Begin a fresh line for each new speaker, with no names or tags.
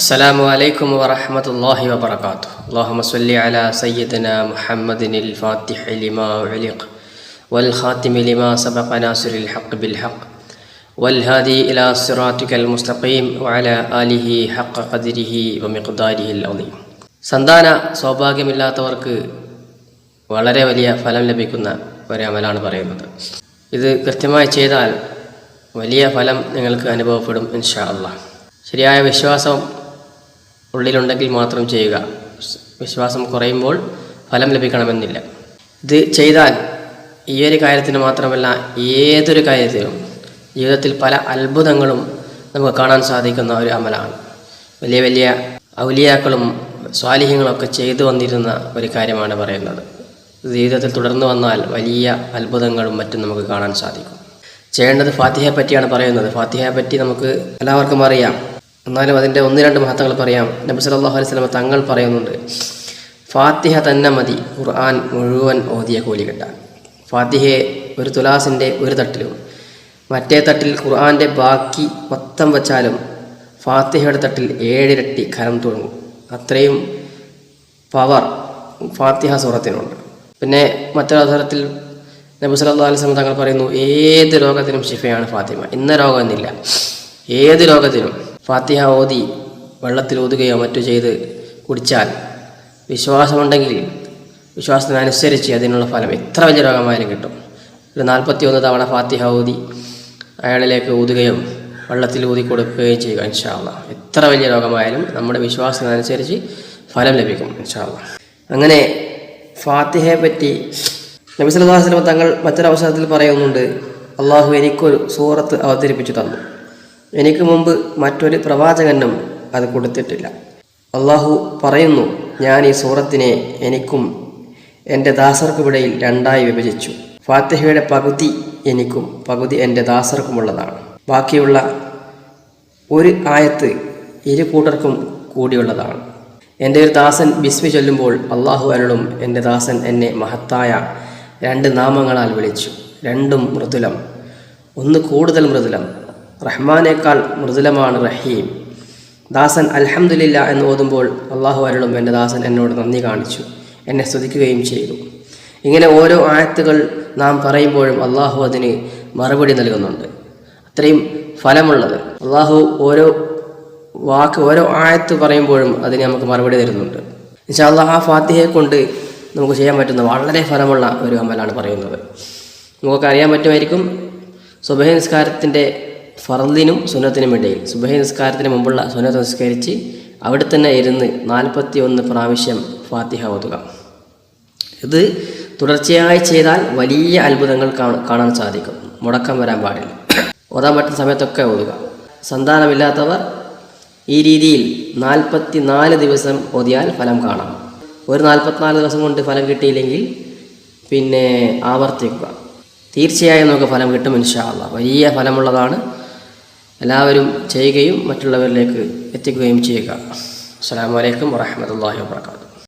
السلام عليكم ورحمة الله وبركاته. اللهم صل على سيدنا محمد الفاتح لما أغلق والخاتم لما سبق ناصر الحق بالحق والهادي إلى صراطك المستقيم وعلى آله حق قدره ومقداره العظيم. സന്താന സൗഭാഗ്യമില്ലാത്തവർക്ക് വളരെ വലിയ ഫലം ലഭിക്കുന്ന ഒരു അമലാണ് പറയുന്നത്. ഇത് കൃത്യമായി ചെയ്താൽ വലിയ ഫലം നിങ്ങൾക്ക് അനുഭവപ്പെടും ഇൻഷാ അല്ലാഹ്. ശരിയായ വിശ്വാസം ഉള്ളിലുണ്ടെങ്കിൽ മാത്രം ചെയ്യുക. വിശ്വാസം കുറയുമ്പോൾ ഫലം ലഭിക്കണമെന്നില്ല. ഇത് ചെയ്താൽ ഈ ഒരു കാര്യത്തിന് മാത്രമല്ല, ഏതൊരു കാര്യത്തിലും ജീവിതത്തിൽ പല അത്ഭുതങ്ങളും നമുക്ക് കാണാൻ സാധിക്കുന്ന ഒരു അമലാണ്. വലിയ വലിയ ഔലിയാക്കളും സ്വാലിഹ്യങ്ങളൊക്കെ ചെയ്തു വന്നിരുന്ന ഒരു കാര്യമാണ് പറയുന്നത്. ജീവിതത്തിൽ തുടർന്നു വന്നാൽ വലിയ അത്ഭുതങ്ങളും മറ്റും നമുക്ക് കാണാൻ സാധിക്കും. ചെയ്യേണ്ടത് ഫാത്തിഹയെ പറ്റിയാണ് പറയുന്നത്. ഫാത്തിഹയെ പറ്റി നമുക്ക് എല്ലാവർക്കും അറിയാം. എന്നാലും അതിൻ്റെ ഒന്ന് രണ്ട് മഹത്വങ്ങൾ പറയാം. നബി സല്ലല്ലാഹു അലൈഹി വസല്ലം തങ്ങൾ പറയുന്നുണ്ട്, ഫാത്തിഹ തന്നെ മതി ഖുർആൻ മുഴുവൻ ഓതിയ കൂലി കിട്ടാൻ. ഫാത്തിഹയെ ഒരു തുലാസിൻ്റെ ഒരു തട്ടിലും മറ്റേ തട്ടിൽ ഖുർആൻ്റെ ബാക്കി മൊത്തം വച്ചാലും ഫാത്തിഹയുടെ തട്ടിൽ 7 ഇരട്ടി ഖരം തുടങ്ങും. അത്രയും പവർ ഫാത്തിഹ സൂറത്തിനുണ്ട്. പിന്നെ മറ്റൊരവസരത്തിൽ നബി സല്ലല്ലാഹു അലൈഹി വസല്ലം തങ്ങൾ പറയുന്നു, ഏത് രോഗത്തിനും ശിഫയാണ് ഫാത്തിമ. ഇന്ന രോഗമെന്നില്ല, ഏത് രോഗത്തിനും ഫാത്തിഹ ഓതി വെള്ളത്തിൽ ഊതുകയോ മറ്റു ചെയ്ത് കുടിച്ചാൽ വിശ്വാസമുണ്ടെങ്കിൽ വിശ്വാസത്തിനനുസരിച്ച് അതിനുള്ള ഫലം എത്ര വലിയ രോഗമായാലും കിട്ടും. ഒരു 41 തവണ ഫാത്തിഹ ഓതി അയാളിലേക്ക് ഊതുകയും വെള്ളത്തിൽ ഊതി കൊടുക്കുകയും ചെയ്യുക. ഇൻഷാ അല്ലാഹ് എത്ര വലിയ രോഗമായാലും നമ്മുടെ വിശ്വാസത്തിനനുസരിച്ച് ഫലം ലഭിക്കും ഇൻഷാ അല്ലാഹ്. അങ്ങനെ ഫാത്തിഹയെ പറ്റി നബി സല്ലല്ലാഹു അലൈഹി വസല്ലം തങ്ങൾ മറ്റൊരവസരത്തിൽ പറയുന്നുണ്ട്, അള്ളാഹു എനിക്കൊരു സൂറത്ത് അവതരിപ്പിച്ചു തന്നു. എനിക്ക് മുമ്പ് മറ്റൊരു പ്രവാചകനും അത് കൊടുത്തിട്ടില്ല. അള്ളാഹു പറയുന്നു, ഞാൻ ഈ സൂറത്തിനെ എനിക്കും എൻ്റെ ദാസർക്കുമിടയിൽ 2ആയി വിഭജിച്ചു. ഫാത്തിഹയുടെ പകുതി എനിക്കും പകുതി എൻ്റെ ദാസർക്കുമുള്ളതാണ്. ബാക്കിയുള്ള ഒരു ആയത്ത് ഇരു കൂട്ടർക്കും കൂടിയുള്ളതാണ്. എൻ്റെ ഒരു ദാസൻ ബിസ്മി ചൊല്ലുമ്പോൾ അള്ളാഹു അരുളും, എൻ്റെ ദാസൻ എന്നെ മഹത്തായ 2 നാമങ്ങളാൽ വിളിച്ചു. 2ഉം മൃദുലം, ഒന്ന് കൂടുതൽ മൃദുലം. റഹ്മാനേക്കാൾ മൃദുലമാണ് റഹീം. ദാസൻ അൽഹംദുലില്ലാ എന്ന് ഓതുമ്പോൾ അള്ളാഹു അരുളും, എൻ്റെ ദാസൻ എന്നോട് നന്ദി കാണിച്ചു, എന്നെ സ്തുതിക്കുകയും ചെയ്തു. ഇങ്ങനെ ഓരോ ആയത്തുകൾ നാം പറയുമ്പോഴും അള്ളാഹു അതിന് മറുപടി നൽകുന്നുണ്ട്. അത്രയും ഫലമുള്ളത് അള്ളാഹു ഓരോ വാക്ക് ഓരോ ആയത്ത് പറയുമ്പോഴും അതിന് നമുക്ക് മറുപടി തരുന്നുണ്ട്. ഇൻഷാ അല്ലാഹ് ആ ഫാത്തിഹയെ കൊണ്ട് നമുക്ക് ചെയ്യാൻ പറ്റുന്ന വളരെ ഫലമുള്ള ഒരു അമലാണ് പറയുന്നത്. നമുക്കൊക്കെ അറിയാൻ പറ്റുമായിരിക്കും, സുബഹി നിസ്കാരത്തിൻ്റെ ഫർദിനും സുന്നത്തിനും ഇടയിൽ സുബഹി നിസ്കാരത്തിന് മുമ്പുള്ള സുന്നത്ത് നിസ്കരിച്ച് അവിടെ തന്നെ ഇരുന്ന് 41 പ്രാവശ്യം ഫാത്തിഹ ഓതുക. ഇത് തുടർച്ചയായി ചെയ്താൽ വലിയ അത്ഭുതങ്ങൾ കാണാൻ സാധിക്കും. മുടക്കം വരാൻ പാടില്ല. ഓതാൻ പറ്റുന്ന സമയത്തൊക്കെ ഓതുക. സന്താനമില്ലാത്തവർ ഈ രീതിയിൽ 44 ദിവസം ഓതിയാൽ ഫലം കാണാം. ഒരു 44 ദിവസം കൊണ്ട് ഫലം കിട്ടിയില്ലെങ്കിൽ പിന്നെ ആവർത്തിക്കുക. തീർച്ചയായും നമുക്ക് ഫലം കിട്ടും ഇൻഷാ അല്ലാഹ്. വലിയ ഫലമുള്ളതാണ്. എല്ലാവരും ചെയ്യുകയും മറ്റുള്ളവരിലേക്ക് എത്തിക്കുകയും ചെയ്യുക. അസ്സലാമു അലൈക്കും വറഹ്മത്തുള്ളാഹി വബറകാതുഹു.